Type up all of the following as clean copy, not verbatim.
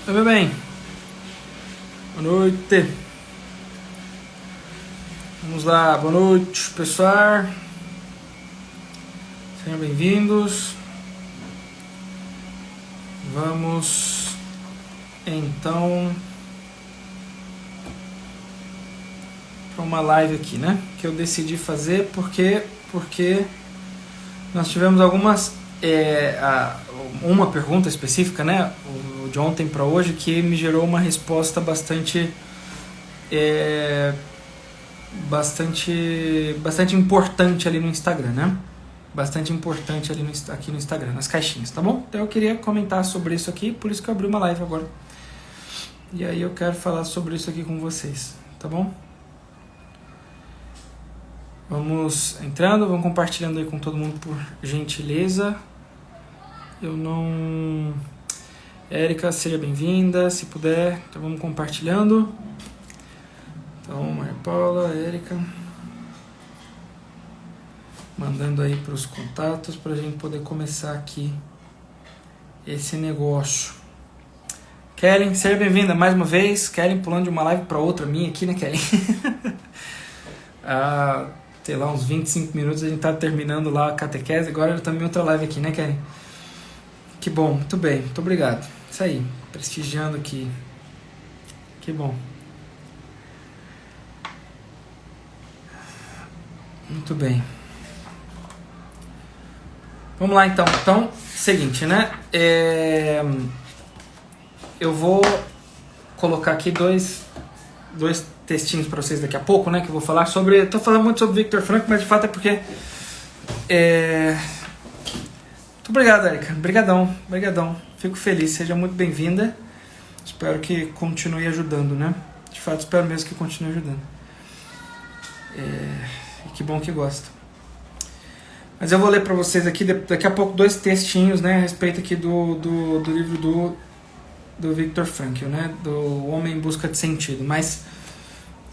Meu bem, boa noite. Vamos lá, boa noite, pessoal. Sejam bem-vindos. Vamos então para uma live aqui, né? Que eu decidi fazer porque nós tivemos algumas uma pergunta específica, né? De ontem para hoje, que me gerou uma resposta bastante importante ali no Instagram, né? Bastante importante ali aqui no Instagram, nas caixinhas, tá bom? Então eu queria comentar sobre isso aqui, por isso que eu abri uma live agora. E aí eu quero falar sobre isso aqui com vocês, tá bom? Vamos entrando, vamos compartilhando aí com todo mundo, por gentileza. Érica, seja bem-vinda, se puder, então vamos compartilhando. Então, Maria Paula, Érica, mandando aí para os contatos para a gente poder começar aqui esse negócio. Kellen, seja bem-vinda mais uma vez. Kellen pulando de uma live para outra minha aqui, né, Kellen? Sei lá, uns 25 minutos a gente tá terminando lá a catequese, agora eu também outra live aqui, né, Kellen? Que bom, muito bem, muito obrigado. Isso aí, prestigiando aqui. Que bom. Muito bem. Vamos lá então. Então, seguinte, né? Eu vou colocar aqui dois textinhos para vocês daqui a pouco, né? Que eu vou falar sobre. Estou falando muito sobre Viktor Frankl, mas de fato é porque. Muito obrigado, Erika. Brigadão. Fico feliz. Seja muito bem-vinda. Espero que continue ajudando, né? De fato, espero mesmo que continue ajudando. Que bom que gosta. Mas eu vou ler para vocês aqui daqui a pouco dois textinhos, né, a respeito aqui do livro do Viktor Frankl, né, do Homem em Busca de Sentido. Mas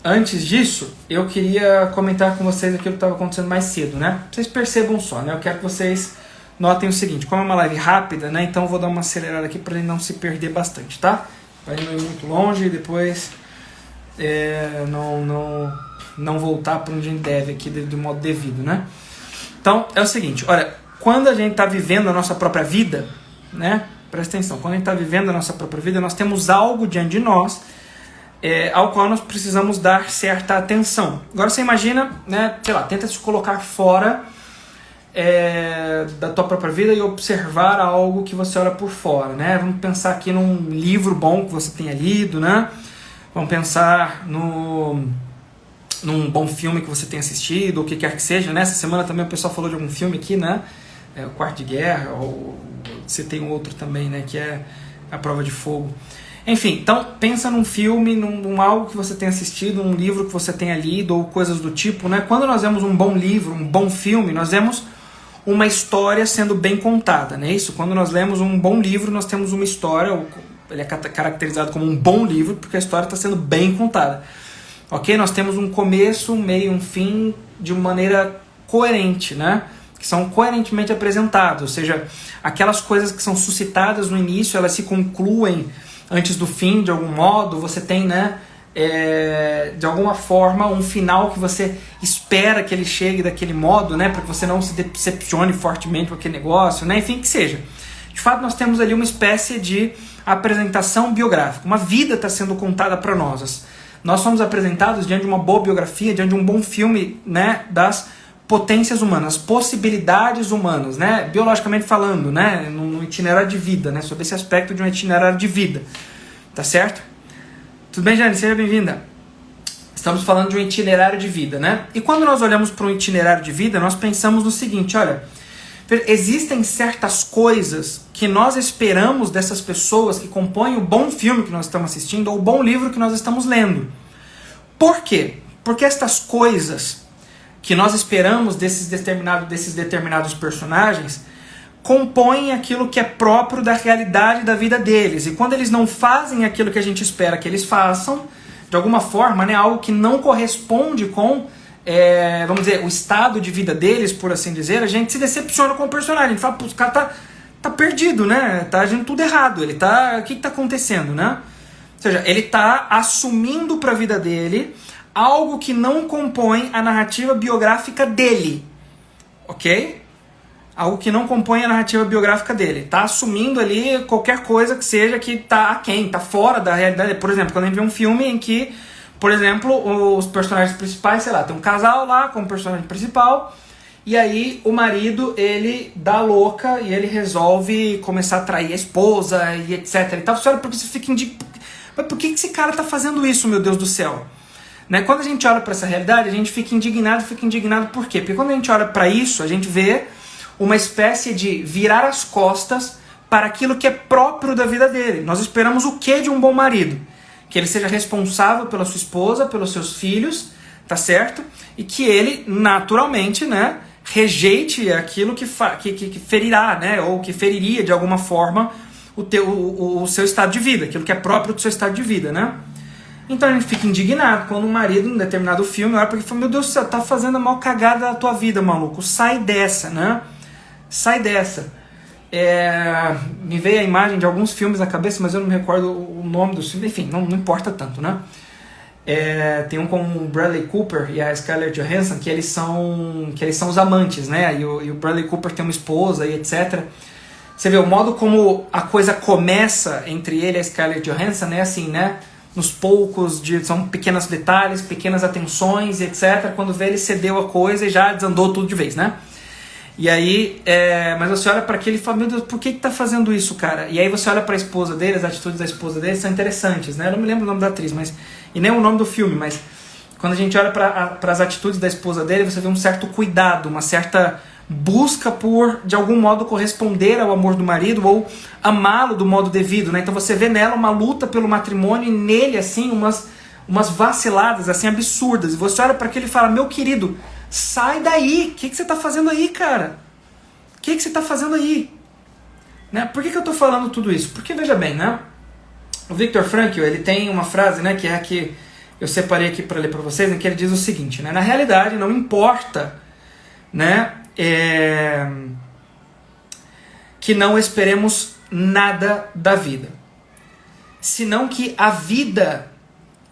antes disso, eu queria comentar com vocês aquilo que estava acontecendo mais cedo, né? Vocês percebam só, né? Eu quero que vocês notem o seguinte, como é uma live rápida, né, então eu vou dar uma acelerada aqui para ele não se perder bastante, tá? Para ele não ir muito longe e depois não voltar para onde a gente deve aqui do modo devido, né? Então, é o seguinte, olha, quando a gente está vivendo a nossa própria vida, né? Presta atenção, quando a gente está vivendo a nossa própria vida, nós temos algo diante de nós ao qual nós precisamos dar certa atenção. Agora você imagina, né? Sei lá, tenta se colocar fora da tua própria vida e observar algo que você olha por fora, né? Vamos pensar aqui num livro bom que você tenha lido, né? Vamos pensar num bom filme que você tenha assistido, ou o que quer que seja, né? Essa semana também o pessoal falou de algum filme aqui, né? O Quarto de Guerra, ou você tem um outro também, né? Que é A Prova de Fogo. Enfim, então pensa num filme, num algo que você tenha assistido, um livro que você tenha lido, ou coisas do tipo, né? Quando nós vemos um bom livro, um bom filme, nós vemos uma história sendo bem contada, né? Isso, quando nós lemos um bom livro, nós temos uma história, ele é caracterizado como um bom livro, porque a história está sendo bem contada. Ok? Nós temos um começo, um meio, um fim de maneira coerente, né? Que são coerentemente apresentados, ou seja, aquelas coisas que são suscitadas no início, elas se concluem antes do fim, de algum modo. Você tem, né, de alguma forma, um final que você espera que ele chegue daquele modo, né? Para que você não se decepcione fortemente com aquele negócio, né? Enfim, que seja. De fato, nós temos ali uma espécie de apresentação biográfica. Uma vida está sendo contada para nós. Nós somos apresentados diante de uma boa biografia, diante de um bom filme, né, das potências humanas, possibilidades humanas, né, biologicamente falando, né, no itinerário de vida, né, sobre esse aspecto de um itinerário de vida, tá certo? Tudo bem, Jane? Seja bem-vinda. Estamos falando de um itinerário de vida, né? E quando nós olhamos para um itinerário de vida, nós pensamos no seguinte, olha, existem certas coisas que nós esperamos dessas pessoas que compõem o bom filme que nós estamos assistindo ou o bom livro que nós estamos lendo. Por quê? Porque estas coisas que nós esperamos desses determinados personagens compõem aquilo que é próprio da realidade da vida deles. E quando eles não fazem aquilo que a gente espera que eles façam, de alguma forma, né, algo que não corresponde com vamos dizer, o estado de vida deles, por assim dizer, a gente se decepciona com o personagem. A gente fala, o cara tá perdido, né? Tá agindo tudo errado. Ele tá... O que tá acontecendo, né? Ou seja, ele tá assumindo para a vida dele algo que não compõe a narrativa biográfica dele. Ok? Algo que não compõe a narrativa biográfica dele. Tá assumindo ali qualquer coisa que seja que tá aquém, tá fora da realidade. Por exemplo, quando a gente vê um filme em que, por exemplo, os personagens principais, sei lá, tem um casal lá com o personagem principal, e aí o marido, ele dá louca e ele resolve começar a trair a esposa e etc. E tal. Você olha porque você fica indignado. Mas por que esse cara tá fazendo isso, meu Deus do céu? Né? Quando a gente olha para essa realidade, a gente fica indignado por quê? Porque quando a gente olha para isso, a gente vê uma espécie de virar as costas para aquilo que é próprio da vida dele. Nós esperamos o que de um bom marido? Que ele seja responsável pela sua esposa, pelos seus filhos, tá certo? E que ele, naturalmente, né, rejeite aquilo que ferirá, né, ou que feriria de alguma forma o seu estado de vida, aquilo que é próprio do seu estado de vida, né? Então a gente fica indignado quando um marido, em um determinado filme, olha porque fala, meu Deus do céu, tá fazendo a maior cagada da tua vida, maluco, sai dessa, né? Sai dessa. Me veio a imagem de alguns filmes na cabeça, mas eu não me recordo o nome dos filmes, enfim, não importa tanto, né? Tem um com o Bradley Cooper e a Scarlett Johansson, que eles são os amantes, né? E o Bradley Cooper tem uma esposa e etc. Você vê o modo como a coisa começa entre ele e a Scarlett Johansson, né? Assim, né? Nos poucos, são pequenos detalhes, pequenas atenções, etc. Quando vê, ele cedeu a coisa e já desandou tudo de vez, né? E aí, mas você olha para aquele e fala, meu Deus, por que tá fazendo isso, cara? E aí você olha para a esposa dele, as atitudes da esposa dele são interessantes, né? Eu não me lembro o nome da atriz, e nem o nome do filme, mas quando a gente olha para as atitudes da esposa dele, você vê um certo cuidado, uma certa busca por, de algum modo, corresponder ao amor do marido ou amá-lo do modo devido, né? Então você vê nela uma luta pelo matrimônio e nele, assim, umas vaciladas, assim, absurdas. E você olha para aquele e fala, meu querido, sai daí! O que você está fazendo aí, cara? O que você está fazendo aí? Né? Por que eu estou falando tudo isso? Porque, veja bem, né? O Viktor Frankl, ele tem uma frase, né, que é a que eu separei aqui para ler para vocês, em que ele diz o seguinte, né? Na realidade, não importa, né, que não esperemos nada da vida, senão que a vida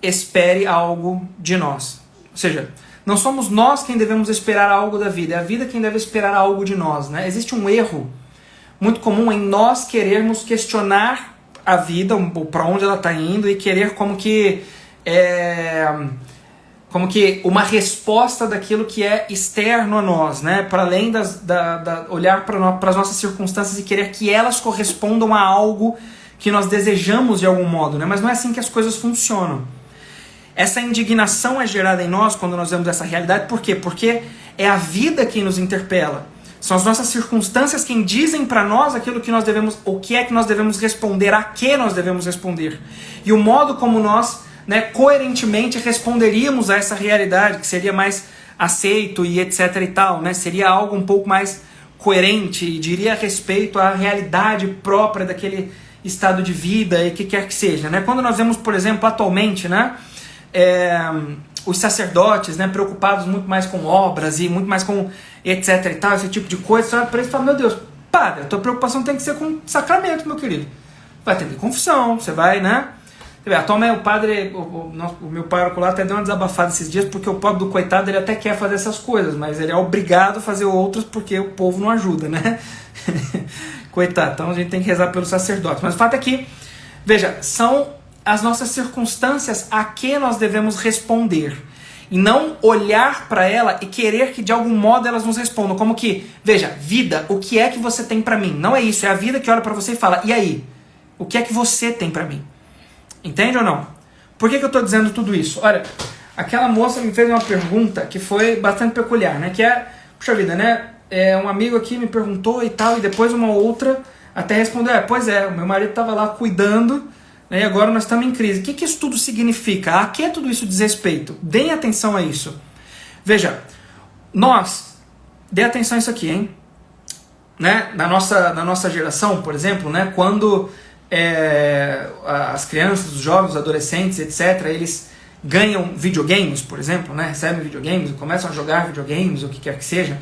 espere algo de nós. Ou seja, não somos nós quem devemos esperar algo da vida, é a vida quem deve esperar algo de nós, né? Existe um erro muito comum em nós querermos questionar a vida, para onde ela está indo, e querer como que uma resposta daquilo que é externo a nós, né? Para além olhar para as nossas circunstâncias e querer que elas correspondam a algo que nós desejamos de algum modo, né? Mas não é assim que as coisas funcionam. Essa indignação é gerada em nós quando nós vemos essa realidade. Por quê? Porque é a vida quem nos interpela. São as nossas circunstâncias quem dizem para nós aquilo que nós devemos, o que é que nós devemos responder, a que nós devemos responder. E o modo como nós, né, coerentemente responderíamos a essa realidade, que seria mais aceito e etc e tal, né? Seria algo um pouco mais coerente e diria respeito à realidade própria daquele estado de vida e que quer que seja, né? Quando nós vemos, por exemplo, atualmente, né, os sacerdotes, né, preocupados muito mais com obras e muito mais com etc e tal, esse tipo de coisa, você olha para eles e fala, meu Deus, para, a tua preocupação tem que ser com sacramento, meu querido. Vai atender confissão, você vai, né? Atualmente o padre, o meu pároco lá até deu uma desabafada esses dias, porque o pobre do coitado, ele até quer fazer essas coisas, mas ele é obrigado a fazer outras porque o povo não ajuda, né? Coitado, então a gente tem que rezar pelos sacerdotes. Mas o fato é que, veja, são as nossas circunstâncias a que nós devemos responder. E não olhar para ela e querer que de algum modo elas nos respondam. Como que, veja, vida, o que é que você tem para mim? Não é isso, é a vida que olha para você e fala, e aí? O que é que você tem para mim? Entende ou não? Por que eu estou dizendo tudo isso? Olha, aquela moça me fez uma pergunta que foi bastante peculiar, né? Que é, puxa vida, né? Um amigo aqui me perguntou e tal, e depois uma outra até respondeu, pois é, o meu marido estava lá cuidando, né, e agora nós estamos em crise. O que isso tudo significa? A que tudo isso diz respeito? Deem atenção a isso. Veja, dê atenção a isso aqui, hein? Né? Na nossa geração, por exemplo, né, quando as crianças, os jovens, os adolescentes, etc., eles ganham videogames, por exemplo, né, recebem videogames, começam a jogar videogames, o que quer que seja,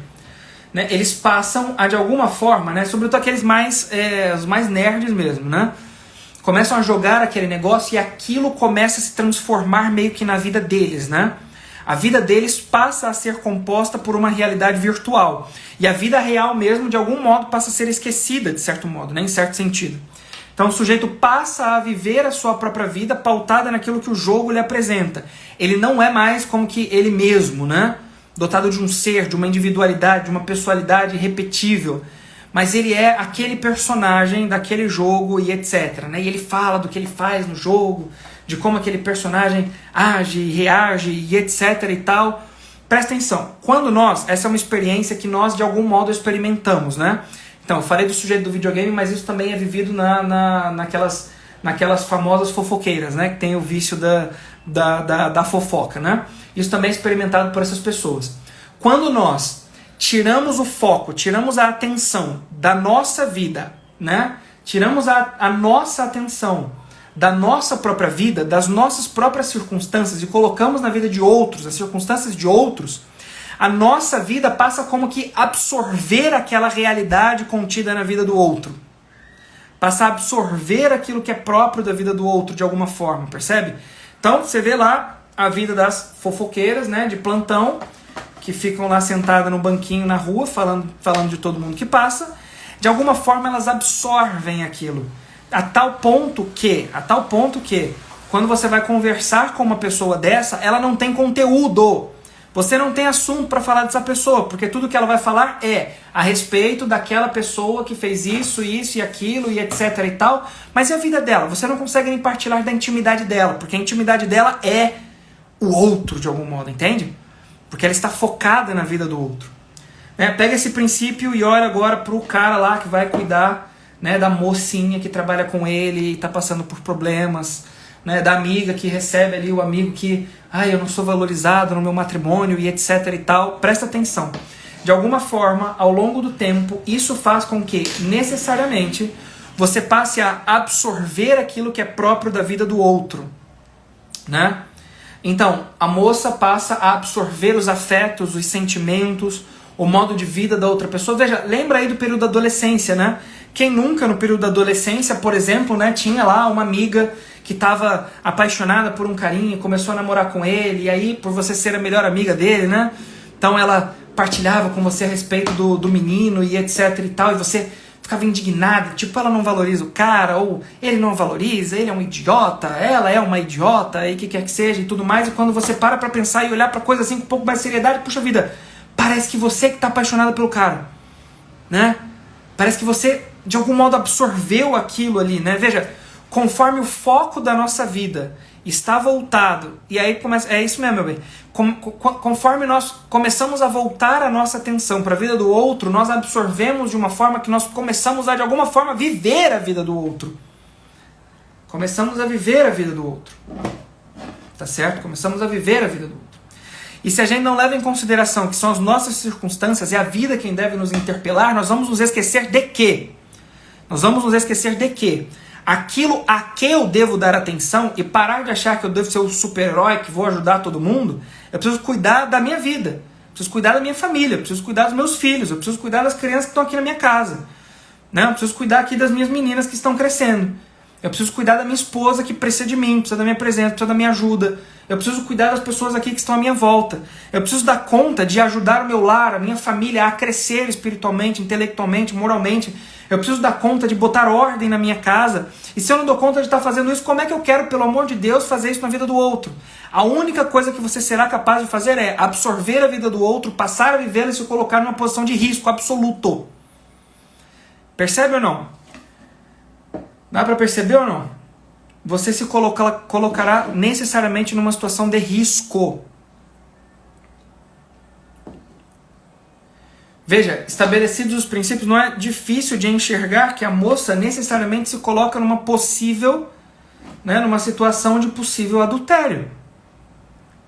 né, eles passam a, de alguma forma, né, sobretudo aqueles os mais nerds mesmo, né, começam a jogar aquele negócio e aquilo começa a se transformar meio que na vida deles, né? A vida deles passa a ser composta por uma realidade virtual. E a vida real mesmo, de algum modo, passa a ser esquecida, de certo modo, né? Em certo sentido. Então o sujeito passa a viver a sua própria vida pautada naquilo que o jogo lhe apresenta. Ele não é mais como que ele mesmo, né? Dotado de um ser, de uma individualidade, de uma pessoalidade irrepetível. Mas ele é aquele personagem daquele jogo e etc. Né? E ele fala do que ele faz no jogo, de como aquele personagem age, reage e etc. e tal. Presta atenção, essa é uma experiência que nós de algum modo experimentamos, né? Então, eu falei do sujeito do videogame, mas isso também é vivido naquelas famosas fofoqueiras, né? Que tem o vício da fofoca, né? Isso também é experimentado por essas pessoas. Quando nós tiramos o foco, tiramos a atenção da nossa vida, né? Tiramos a nossa atenção da nossa própria vida, das nossas próprias circunstâncias e colocamos na vida de outros, as circunstâncias de outros, a nossa vida passa como que absorver aquela realidade contida na vida do outro. Passa a absorver aquilo que é próprio da vida do outro de alguma forma, percebe? Então você vê lá a vida das fofoqueiras, né, de plantão, que ficam lá sentadas no banquinho na rua, falando de todo mundo que passa. De alguma forma elas absorvem aquilo. A tal ponto que, quando você vai conversar com uma pessoa dessa, ela não tem conteúdo. Você não tem assunto para falar dessa pessoa, porque tudo que ela vai falar é a respeito daquela pessoa que fez isso e aquilo e etc e tal. Mas e a vida dela? Você não consegue nem partilhar da intimidade dela, porque a intimidade dela é o outro de algum modo, entende? Porque ela está focada na vida do outro. Pega esse princípio e olha agora para o cara lá que vai cuidar, né, da mocinha que trabalha com ele e está passando por problemas, né, da amiga que recebe ali o amigo que, eu não sou valorizado no meu matrimônio e etc e tal. Presta atenção. De alguma forma, ao longo do tempo, isso faz com que, necessariamente, você passe a absorver aquilo que é próprio da vida do outro, né? Então, a moça passa a absorver os afetos, os sentimentos, o modo de vida da outra pessoa. Veja, lembra aí do período da adolescência, né? Quem nunca no período da adolescência, por exemplo, né, tinha lá uma amiga que estava apaixonada por um carinha e começou a namorar com ele, e aí, por você ser a melhor amiga dele, né? Então ela partilhava com você a respeito do menino e etc e tal, e você ficava indignado, tipo, ela não valoriza o cara, ou ele não valoriza, ele é um idiota, ela é uma idiota, e o que quer que seja, e tudo mais, e quando você para pra pensar e olhar pra coisa assim com um pouco mais de seriedade, puxa vida, parece que você que tá apaixonado pelo cara, né? Parece que você, de algum modo, absorveu aquilo ali, né? Veja, conforme o foco da nossa vida está voltado, e aí começa, é isso mesmo, meu bem, conforme nós começamos a voltar a nossa atenção para a vida do outro, nós absorvemos de uma forma que nós começamos a, de alguma forma, viver a vida do outro. Começamos a viver a vida do outro. Tá certo? Começamos a viver a vida do outro. E se a gente não leva em consideração que são as nossas circunstâncias e a vida quem deve nos interpelar, nós vamos nos esquecer de quê? Nós vamos nos esquecer de quê? Aquilo a que eu devo dar atenção e parar de achar que eu devo ser o super-herói que vou ajudar todo mundo, eu preciso cuidar da minha vida, eu preciso cuidar da minha família, eu preciso cuidar dos meus filhos, eu preciso cuidar das crianças que estão aqui na minha casa, né? Eu preciso cuidar aqui das minhas meninas que estão crescendo, eu preciso cuidar da minha esposa que precisa de mim, precisa da minha presença, precisa da minha ajuda, eu preciso cuidar das pessoas aqui que estão à minha volta, eu preciso dar conta de ajudar o meu lar, a minha família a crescer espiritualmente, intelectualmente, moralmente. Eu preciso dar conta de botar ordem na minha casa. E se eu não dou conta de estar fazendo isso, como é que eu quero, pelo amor de Deus, fazer isso na vida do outro? A única coisa que você será capaz de fazer é absorver a vida do outro, passar a vivê-la e se colocar numa posição de risco absoluto. Percebe ou não? Dá para perceber ou não? Você se colocará necessariamente numa situação de risco. Veja, estabelecidos os princípios, não é difícil de enxergar que a moça necessariamente se coloca numa possível, né, numa situação de possível adultério.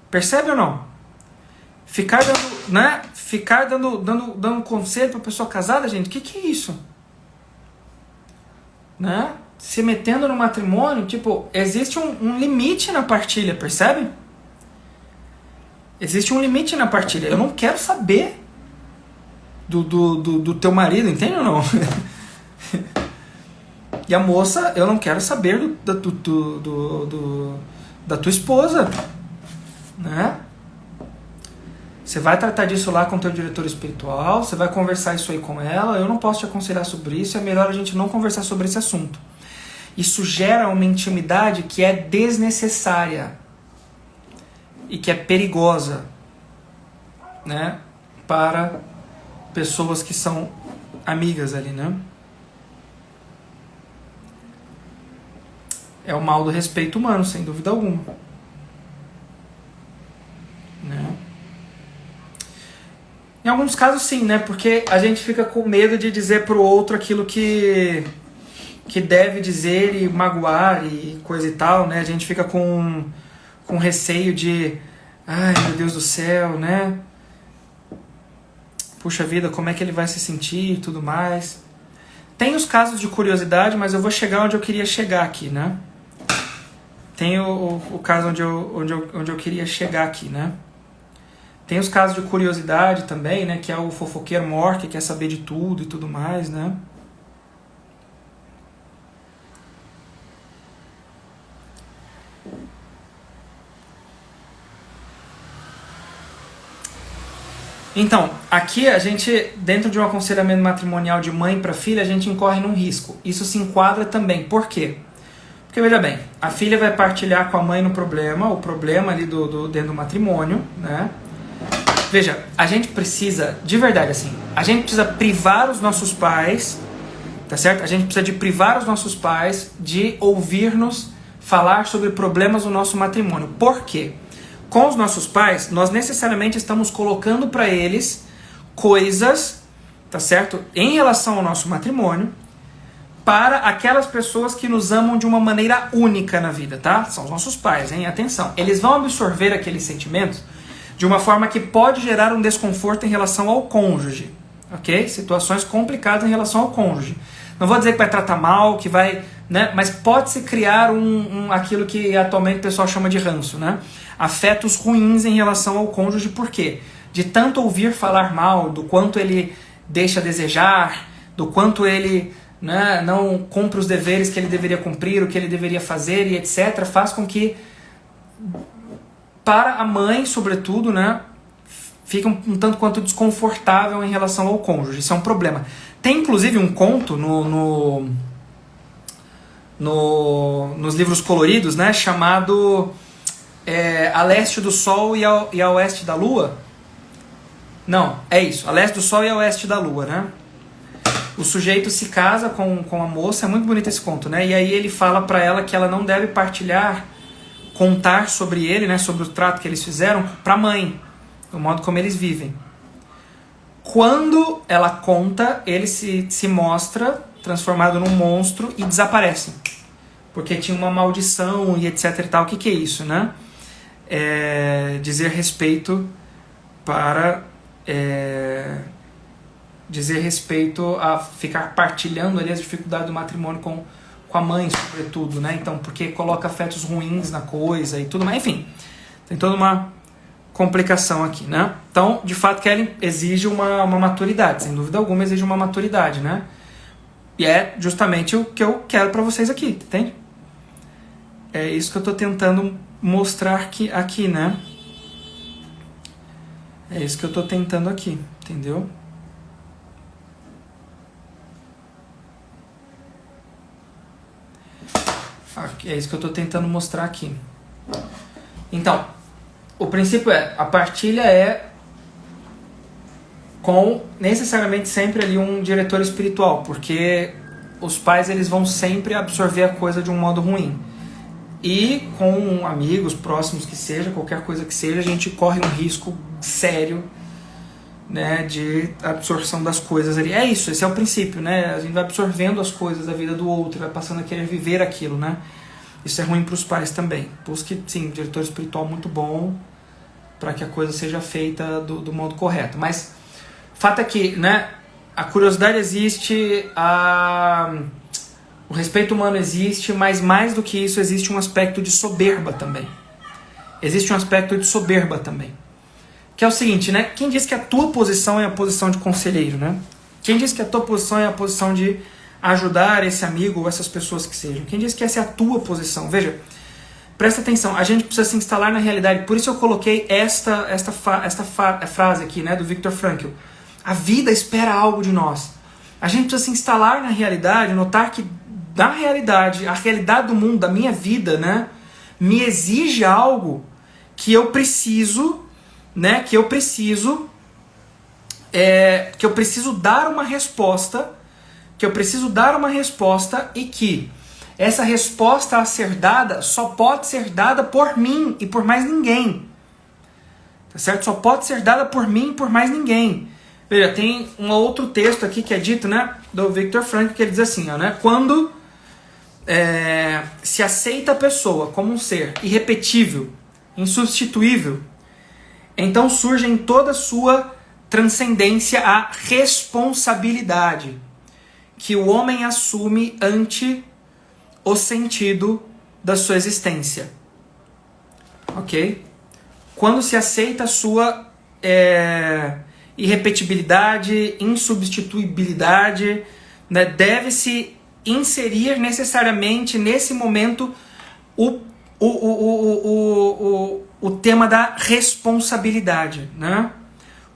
Percebe ou não? Ficar dando, né, dando conselho para pessoa casada, gente, o que é isso? Né? Se metendo no matrimônio, tipo, existe um limite na partilha, percebe? Existe um limite na partilha. Eu não quero saber. do teu marido, entende ou não? E a moça, eu não quero saber da tua esposa, né? Você vai tratar disso lá com o teu diretor espiritual, você vai conversar isso aí com ela, eu não posso te aconselhar sobre isso, é melhor a gente não conversar sobre esse assunto. Isso gera uma intimidade que é desnecessária e que é perigosa, né? Para pessoas que são amigas ali, né? É o mal do respeito humano, sem dúvida alguma. Né? Em alguns casos sim, né? Porque a gente fica com medo de dizer pro outro aquilo que deve dizer e magoar e coisa e tal, né? A gente fica com receio de, ai meu Deus do céu, né? Puxa vida, como é que ele vai se sentir e tudo mais. Tem os casos de curiosidade, mas eu vou chegar onde eu queria chegar aqui, né? Tem o caso onde eu queria chegar aqui, né? Tem os casos de curiosidade também, né? Que é o fofoqueiro mor, que quer saber de tudo e tudo mais, né? Então, aqui a gente, dentro de um aconselhamento matrimonial de mãe para filha, a gente incorre num risco. Isso se enquadra também. Por quê? Porque, veja bem, a filha vai partilhar com a mãe no problema, o problema ali dentro do matrimônio, né? Veja, a gente precisa, de verdade assim, a gente precisa privar os nossos pais, tá certo? A gente precisa de privar os nossos pais de ouvir-nos falar sobre problemas do nosso matrimônio. Por quê? Com os nossos pais, nós necessariamente estamos colocando para eles coisas, tá certo? Em relação ao nosso matrimônio, para aquelas pessoas que nos amam de uma maneira única na vida, tá? São os nossos pais, hein? Atenção. Eles vão absorver aqueles sentimentos de uma forma que pode gerar um desconforto em relação ao cônjuge, ok? Situações complicadas em relação ao cônjuge. Não vou dizer que vai tratar mal, que vai, né? Mas pode-se criar aquilo que atualmente o pessoal chama de ranço, né? Afetos ruins em relação ao cônjuge, por quê? De tanto ouvir falar mal, do quanto ele deixa a desejar, do quanto ele, né, não cumpre os deveres que ele deveria cumprir, o que ele deveria fazer e etc., faz com que, para a mãe, sobretudo, né, fica um tanto quanto desconfortável em relação ao cônjuge. Isso é um problema. Tem inclusive um conto nos livros coloridos, né, chamado A Leste do Sol e a Oeste da Lua. Não, é isso, A Leste do Sol e a Oeste da Lua, né? O sujeito se casa com a moça, é muito bonito esse conto, né? E aí ele fala pra ela que ela não deve partilhar, contar sobre ele, né, sobre o trato que eles fizeram, pra mãe, do modo como eles vivem. Quando ela conta, ele se mostra transformado num monstro e desaparece. Porque tinha uma maldição e etc e tal. O que é isso, né? Dizer respeito a ficar partilhando ali as dificuldades do matrimônio com a mãe, sobretudo, né? Então, porque coloca afetos ruins na coisa e tudo mais. Enfim, tem toda uma complicação aqui, né? Então, de fato, Kelly exige uma maturidade, sem dúvida alguma exige uma maturidade, né? E é justamente o que eu quero para vocês aqui, entende? É isso que eu tô tentando mostrar aqui, né? É isso que eu tô tentando aqui, entendeu? É isso que eu tô tentando mostrar aqui. Então, o princípio a partilha é com necessariamente sempre ali um diretor espiritual, porque os pais eles vão sempre absorver a coisa de um modo ruim. E com amigos próximos que seja, qualquer coisa que seja, a gente corre um risco sério, né, de absorção das coisas ali. É isso, esse é o princípio, né? A gente vai absorvendo as coisas da vida do outro, vai passando a querer viver aquilo, né? Isso é ruim para os pais também. Busque, sim, diretor espiritual muito bom para que a coisa seja feita do modo correto. Mas o fato é que, né, a curiosidade existe, o respeito humano existe, mas mais do que isso existe um aspecto de soberba também. Existe um aspecto de soberba também. que é o seguinte, né? Quem disse que a tua posição é a posição de conselheiro, né? Quem disse que a tua posição é a posição de ajudar esse amigo ou essas pessoas que sejam? Quem disse que essa é a tua posição? Veja, presta atenção, a gente precisa se instalar na realidade. Por isso eu coloquei esta frase aqui, né, do Viktor Frankl. A vida espera algo de nós. A gente precisa se instalar na realidade, notar que na realidade, a realidade do mundo, da minha vida, né, me exige algo que eu preciso, né, que eu preciso dar uma resposta, e que essa resposta a ser dada só pode ser dada por mim e por mais ninguém. Tá certo? Só pode ser dada por mim e por mais ninguém. Veja, tem um outro texto aqui que é dito, né, do Viktor Frankl, que ele diz assim, ó, né, quando se aceita a pessoa como um ser irrepetível, insubstituível, então surge em toda a sua transcendência a responsabilidade que o homem assume ante o sentido da sua existência. Ok? Quando se aceita a sua irrepetibilidade, insubstituibilidade, né, deve-se inserir necessariamente nesse momento o tema da responsabilidade, né?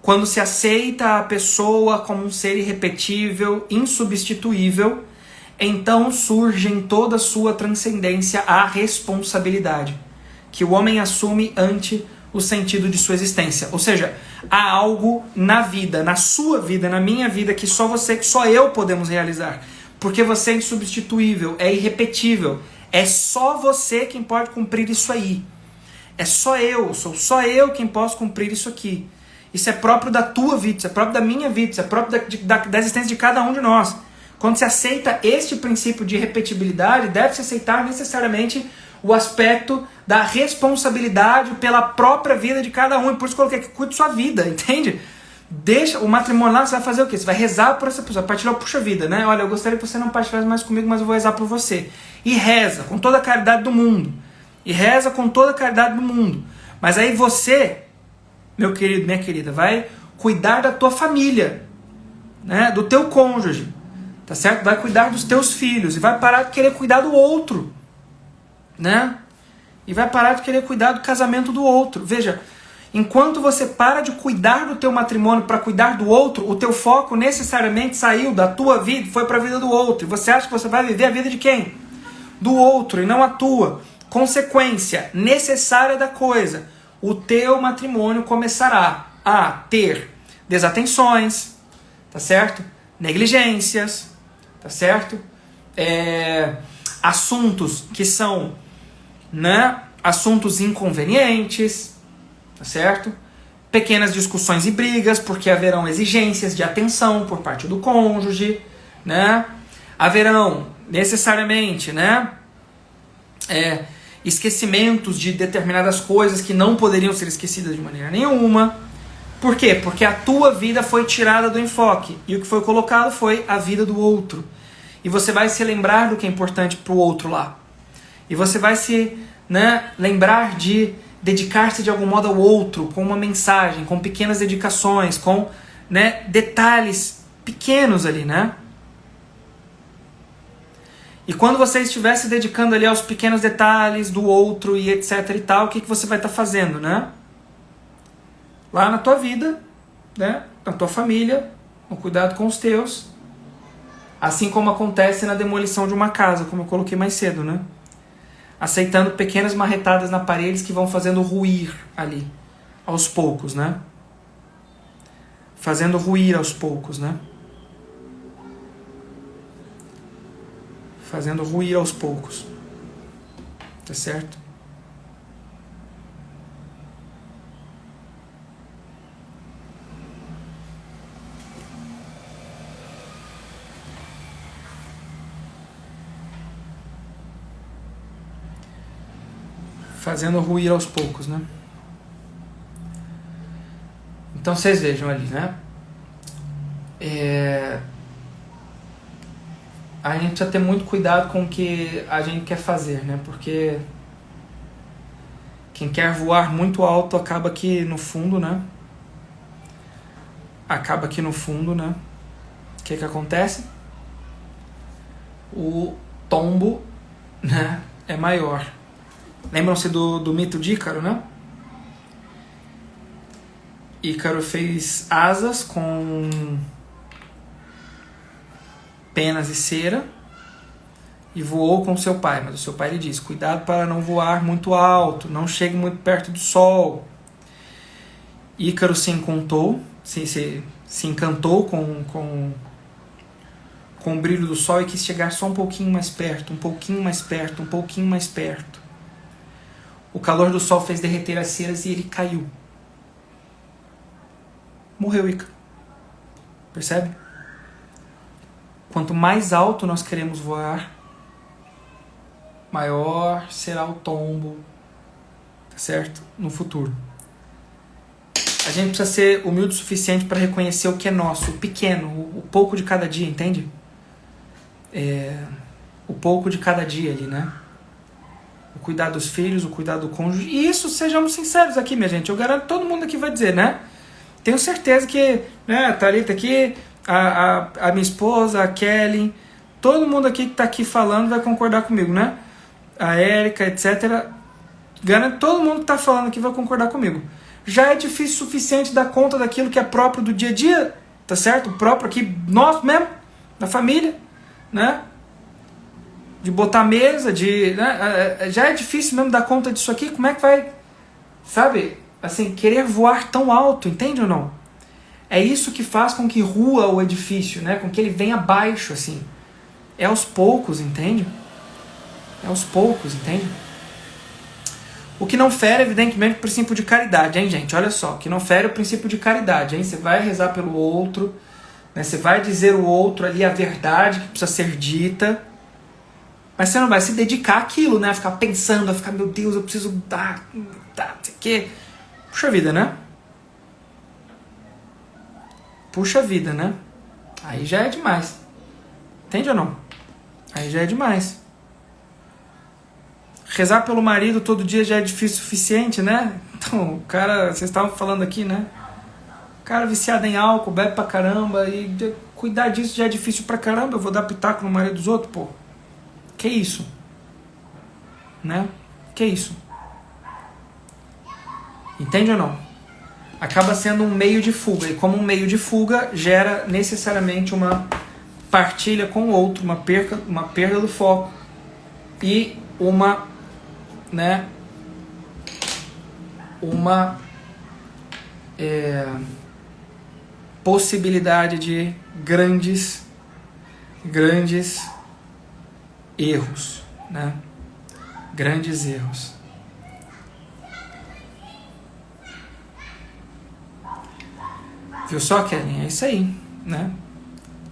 Quando se aceita a pessoa como um ser irrepetível, insubstituível, então surge em toda a sua transcendência a responsabilidade que o homem assume ante o sentido de sua existência. Ou seja, há algo na vida, na sua vida, na minha vida, que só você, que só eu podemos realizar. Porque você é insubstituível, é irrepetível. É só você quem pode cumprir isso aí. É só eu, sou só eu quem posso cumprir isso aqui. Isso é próprio da tua vida, isso é próprio da minha vida, isso é próprio da existência de cada um de nós. Quando se aceita este princípio de repetibilidade, deve-se aceitar necessariamente o aspecto da responsabilidade pela própria vida de cada um. E por isso coloquei que cuide sua vida, entende? Deixa o matrimônio lá, você vai fazer o quê? Você vai rezar por essa pessoa, partilhar o puxa-vida, né? Olha, eu gostaria que você não partilhasse mais comigo, mas eu vou rezar por você. E reza com toda a caridade do mundo. Mas aí você, meu querido, minha querida, vai cuidar da tua família, né? Do teu cônjuge, tá certo? Vai cuidar dos teus filhos e vai parar de querer cuidar do outro, né? E vai parar de querer cuidar do casamento do outro. Veja, enquanto você para de cuidar do teu matrimônio para cuidar do outro, o teu foco necessariamente saiu da tua vida e foi para a vida do outro. E você acha que você vai viver a vida de quem? Do outro e não a tua. Consequência necessária da coisa: o teu matrimônio começará a ter desatenções, tá certo? Negligências, tá certo? Assuntos que são, né, assuntos inconvenientes, tá certo? Pequenas discussões e brigas, porque haverão exigências de atenção por parte do cônjuge, né? Haverão necessariamente, né, esquecimentos de determinadas coisas que não poderiam ser esquecidas de maneira nenhuma. Por quê? Porque a tua vida foi tirada do enfoque e o que foi colocado foi a vida do outro. E você vai se lembrar do que é importante para o outro lá. E você vai se, né, lembrar de dedicar-se de algum modo ao outro, com uma mensagem, com pequenas dedicações, com, né, detalhes pequenos ali, né? E quando você estiver se dedicando ali aos pequenos detalhes do outro e etc e tal, o que você vai estar fazendo, né? Lá na tua vida, né? Na tua família, com cuidado com os teus. Assim como acontece na demolição de uma casa, como eu coloquei mais cedo, né? Aceitando pequenas marretadas na parede que vão fazendo ruir ali, aos poucos, né? Fazendo ruir aos poucos, né? Fazendo ruir aos poucos. Tá certo? Fazendo ruir aos poucos, né? Então vocês vejam ali, né? A gente precisa ter muito cuidado com o que a gente quer fazer, né? Porque quem quer voar muito alto acaba que, no fundo, né, acaba que no fundo, né? O que acontece? O tombo, né, é maior. Lembram-se do mito de Ícaro, né? Ícaro fez asas com penas e cera e voou com seu pai, mas o seu pai lhe disse: cuidado para não voar muito alto, não chegue muito perto do sol. Ícaro se encantou, se encantou com o brilho do sol e quis chegar só um pouquinho mais perto, um pouquinho mais perto, um pouquinho mais perto. O calor do sol fez derreter as ceras e ele caiu. Morreu Ícaro. Percebe? Quanto mais alto nós queremos voar, maior será o tombo, tá certo? No futuro. A gente precisa ser humilde o suficiente para reconhecer o que é nosso, o pequeno, o pouco de cada dia, entende? O pouco de cada dia ali, né? O cuidar dos filhos, o cuidar do cônjuge. E isso, sejamos sinceros aqui, minha gente. Eu garanto que todo mundo aqui vai dizer, né? Tenho certeza que, né, a Thalita aqui, a minha esposa, a Kelly, todo mundo aqui que está aqui falando vai concordar comigo, né? A Érica, etc. Garanto que todo mundo que está falando aqui vai concordar comigo. Já é difícil o suficiente dar conta daquilo que é próprio do dia a dia, tá certo? O próprio aqui, nosso mesmo, da família, né? De botar mesa, né? Já é difícil mesmo dar conta disso aqui. Como é que vai, sabe, assim, querer voar tão alto, entende ou não? É isso que faz com que rua o edifício, né? Com que ele venha abaixo, assim. É aos poucos, entende? É aos poucos, entende? O que não fere, evidentemente, o princípio de caridade, hein, gente? Olha só, o que não fere é o princípio de caridade, hein? Você vai rezar pelo outro, né? Você vai dizer ao outro ali a verdade que precisa ser dita, mas você não vai se dedicar àquilo, né? A ficar pensando, a ficar, meu Deus, eu preciso dar, não sei o quê. Puxa vida, né? Puxa vida, né? Aí já é demais. Entende ou não? Aí já é demais. Rezar pelo marido todo dia já é difícil o suficiente, né? Então, o cara, vocês estavam falando aqui, né? O cara viciado em álcool, bebe pra caramba, e cuidar disso já é difícil pra caramba. Eu vou dar pitaco no marido dos outros, pô. Que isso? Né? Que isso? Entende ou não? Acaba sendo um meio de fuga. E como um meio de fuga, gera necessariamente uma partilha com o outro, uma perda do foco e uma, né, uma possibilidade de grandes erros, né? Grandes erros. Viu só, Kelly? É isso aí, né?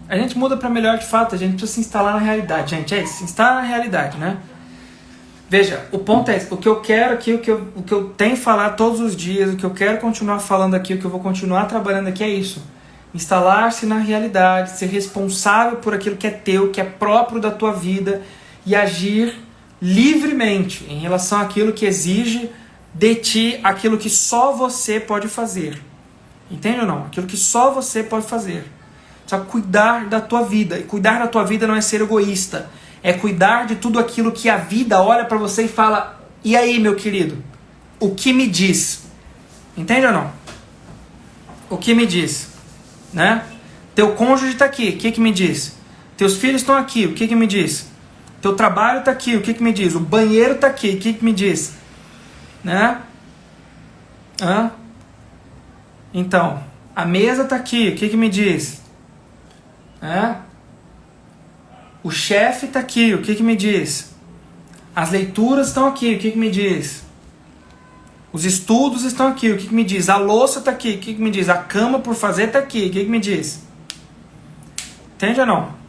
A gente muda para melhor de fato, a gente precisa se instalar na realidade, gente. É isso, se instalar na realidade, né? Veja, o ponto é esse. O que eu quero aqui, o que eu tenho que falar todos os dias, o que eu quero continuar falando aqui, o que eu vou continuar trabalhando aqui é isso. Instalar-se na realidade, ser responsável por aquilo que é teu, que é próprio da tua vida e agir livremente em relação àquilo que exige de ti, aquilo que só você pode fazer. Entende ou não? Aquilo que só você pode fazer. Precisa cuidar da tua vida. E cuidar da tua vida não é ser egoísta. É cuidar de tudo aquilo que a vida olha para você e fala: e aí, meu querido? O que me diz? Entende ou não? O que me diz? Né? Teu cônjuge está aqui, o que me diz? Teus filhos estão aqui, o que me diz? Teu trabalho está aqui, o que me diz? O banheiro está aqui, o que me diz? Né? Então, a mesa está aqui, o que me diz? O chefe está aqui, o que me diz? As leituras estão aqui, o que me diz? Os estudos estão aqui, o que me diz? A louça está aqui, o que me diz? A cama por fazer está aqui, o que me diz? Entende ou não?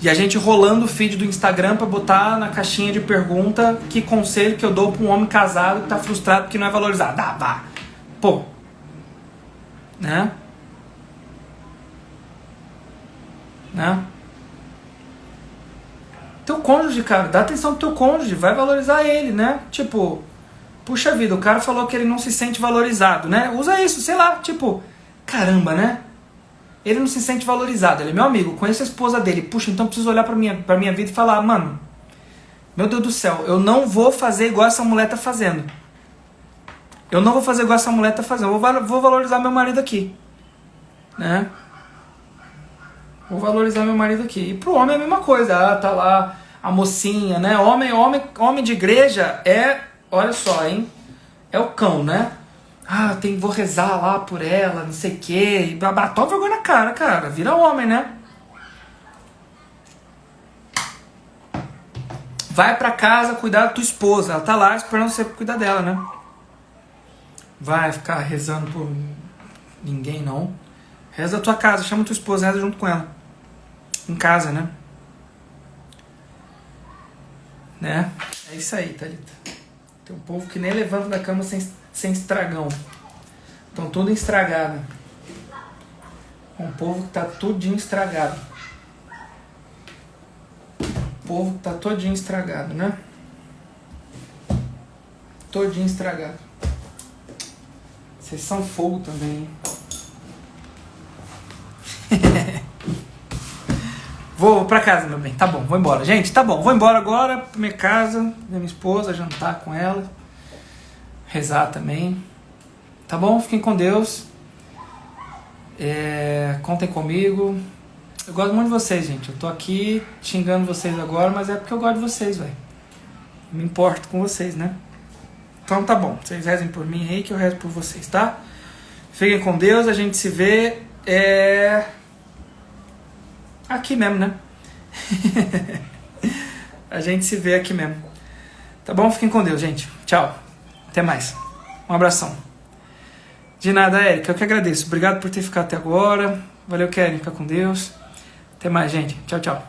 E a gente rolando o feed do Instagram para botar na caixinha de pergunta que conselho que eu dou para um homem casado que está frustrado porque não é valorizado. Vá. Pô. Né? Teu cônjuge, cara, dá atenção pro teu cônjuge, vai valorizar ele, né? Tipo, Puxa vida, o cara falou que ele não se sente valorizado, né? Usa isso, sei lá, tipo, caramba, né? Ele não se sente valorizado, ele é meu amigo, conheço a esposa dele. Puxa, então preciso olhar pra minha vida e falar, mano, meu Deus do céu, eu não vou fazer igual essa mulher tá fazendo. Eu não vou fazer igual essa mulher tá fazendo, eu vou valorizar meu marido aqui, né? Vou valorizar meu marido aqui. E pro homem é a mesma coisa, tá lá a mocinha, né? Homem de igreja é, olha só, hein? É o cão, né? Vou rezar lá por ela, não sei o quê. E toma vergonha na cara, cara. Vira homem, né? Vai pra casa cuidar da tua esposa. Ela tá lá esperando você cuidar dela, né? Vai ficar rezando por ninguém, não. Reza a tua casa, chama tua esposa, reza junto com ela. Em casa, né? É isso aí, Thalita. Tem um povo que nem levanta da cama sem estragão. Estão tudo estragado. Um povo que tá tudinho estragado. O povo que tá todinho estragado, né? Todinho estragado. Vocês são fogo também, hein? Vou pra casa, meu bem. Tá bom, vou embora. Gente, tá bom. Vou embora agora pra minha casa, ver minha esposa, jantar com ela. Rezar também. Tá bom? Fiquem com Deus. Contem comigo. Eu gosto muito de vocês, gente. Eu tô aqui xingando vocês agora, mas é porque eu gosto de vocês, velho. Me importo com vocês, né? Então tá bom. Vocês rezem por mim aí que eu rezo por vocês, tá? Fiquem com Deus. A gente se vê aqui mesmo, né? A gente se vê aqui mesmo. Tá bom? Fiquem com Deus, gente. Tchau. Até mais. Um abração. De nada, Érica. Eu que agradeço. Obrigado por ter ficado até agora. Valeu, Keren. Fica com Deus. Até mais, gente. Tchau, tchau.